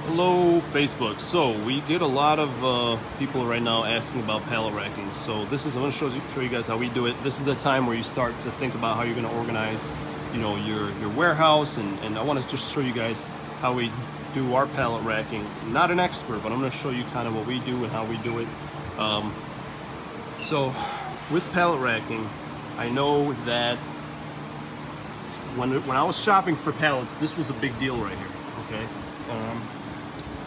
Hello Facebook. So we get a lot of people right now asking about pallet racking. So this is, I'm going to show you guys how we do it. This is the time where you start to think about how you're going to organize, you know, your warehouse, and I want to just show you guys how we do our pallet racking. I'm not an expert, but I'm going to show you kind of what we do and how we do it. So with pallet racking, I know that when I was shopping for pallets, this was a big deal right here. Okay.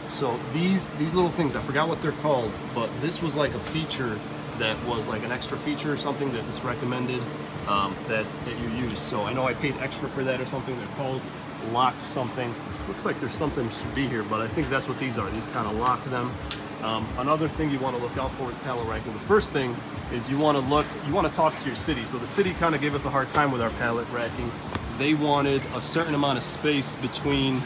So these little things, I forgot what they're called, but this was like a feature that was like an extra feature or something that is recommended that you use. So I know I paid extra for that or something. They're called lock something. Looks like there's something should be here, but I think that's what these are. These kind of lock them. Another thing you want to look out for with pallet racking, the first thing is you want to talk to your city. So the city kind of gave us a hard time with our pallet racking. They wanted a certain amount of space between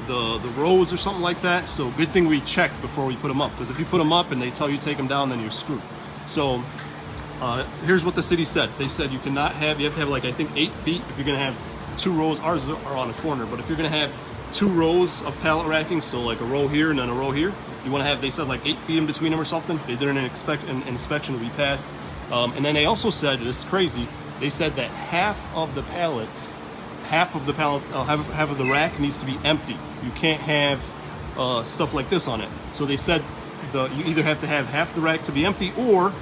the rows or something like that. So good thing we check before we put them up, because if you put them up and they tell you take them down, then you're screwed. So here's what the city said. They said you have to have like, I think 8 feet if you're gonna have 2 rows. Ours are on a corner, but if you're gonna have 2 rows of pallet racking, so like a row here and then a row here, you want to have, they said like 8 feet in between them or something. They did an inspection we passed, and then they also said, this is crazy, they said that half of the rack needs to be empty. You can't have stuff like this on it. So they said you either have to have half the rack to be empty, or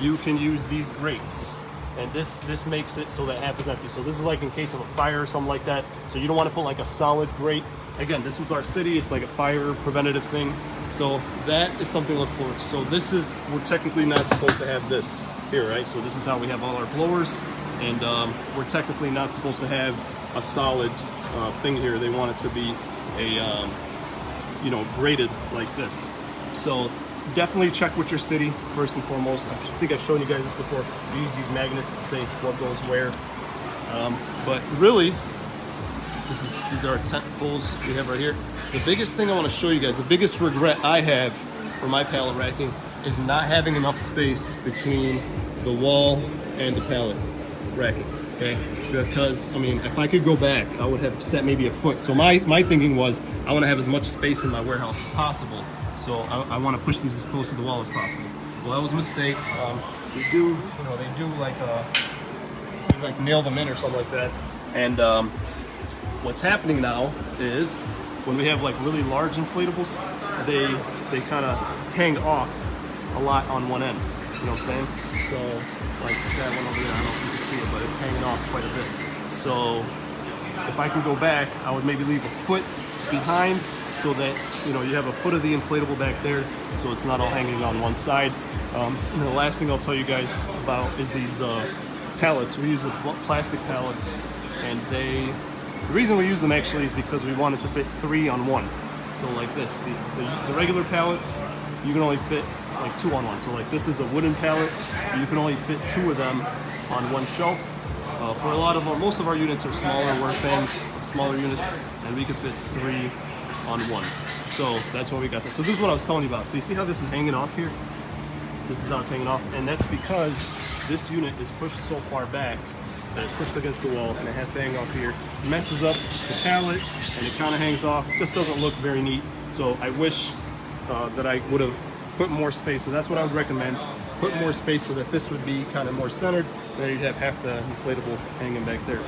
you can use these grates. And this makes it so that half is empty. So this is like in case of a fire or something like that. So you don't want to put like a solid grate. Again, this was our city. It's like a fire preventative thing. So that is something to look for. So this is, we're technically not supposed to have this here, right? So this is how we have all our blowers. And we're technically not supposed to have a solid thing here. They want it to be a, grated like this. So definitely check with your city first and foremost. I think I've shown you guys this before. We use these magnets to say what goes where. But really, these are our tent poles we have right here. The biggest thing I want to show you guys, the biggest regret I have for my pallet racking is not having enough space between the wall and the pallet racking. Okay, because I mean, if I could go back, I would have set maybe a foot. So my thinking was, I want to have as much space in my warehouse as possible. So I want to push these as close to the wall as possible. Well, that was a mistake. They do like nail them in or something like that. And what's happening now is when we have like really large inflatables, they kind of hang off a lot on one end. You know what I'm saying? So like that one over there, I don't know if you can see it, but it's hanging off quite a bit. So if I can go back, I would maybe leave a foot behind, so that you have a foot of the inflatable back there, so it's not all hanging on one side. And the last thing I'll tell you guys about is these pallets. We use the plastic pallets, and the reason we use them actually is because we wanted to fit 3 on 1. So like this, the regular pallets, you can only fit like 2 on 1. So like this is a wooden pallet, you can only fit 2 of them on one shelf. For a lot of most of our units are smaller work fans, smaller units, and we can fit 3 on 1. So that's why we got this. So this is what I was telling you about. So you see how this is hanging off here? This is how it's hanging off, and that's because this unit is pushed so far back that it's pushed against the wall, and it has to hang off here. It messes up the pallet, and it kind of hangs off. It just doesn't look very neat. So I wish that I would have put more space. So that's what I would recommend. Put more space so that this would be kind of more centered. Then you'd have half the inflatable hanging back there.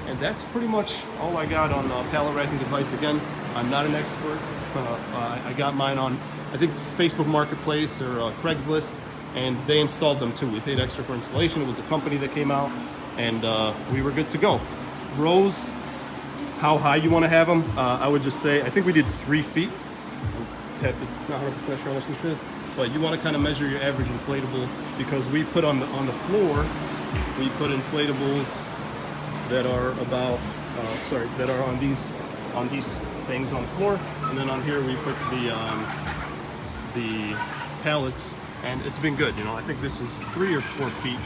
And that's pretty much all I got on pallet racking device. Again, I'm not an expert. I got mine on, I think, Facebook Marketplace or Craigslist, and they installed them too. We paid extra for installation. It was a company that came out, and we were good to go. Rows, how high you want to have them? I would just say, I think we did 3 feet. I'm not 100% sure how much this is, but you want to kind of measure your average inflatable, because we put on the floor, we put inflatables that are about that are on these things on the floor, and then on here we put the pallets, and it's been good. I think this is 3 or 4 feet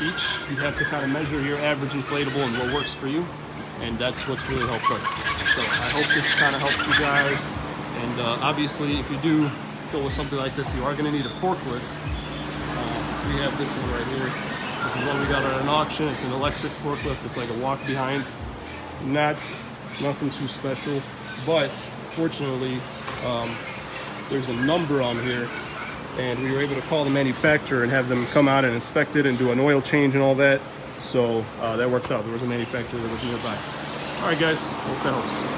each. You have to kind of measure your average inflatable and what works for you, and that's what's really helped us. So I hope this kind of helps you guys, and obviously if you do go with something like this, you are going to need a forklift. We have this one right here. This is one we got at an auction. It's an electric forklift. It's like a walk behind. Nothing too special, but fortunately there's a number on here, and we were able to call the manufacturer and have them come out and inspect it and do an oil change and all that. So that worked out. There was a manufacturer that was nearby. All right, guys, hope that helps.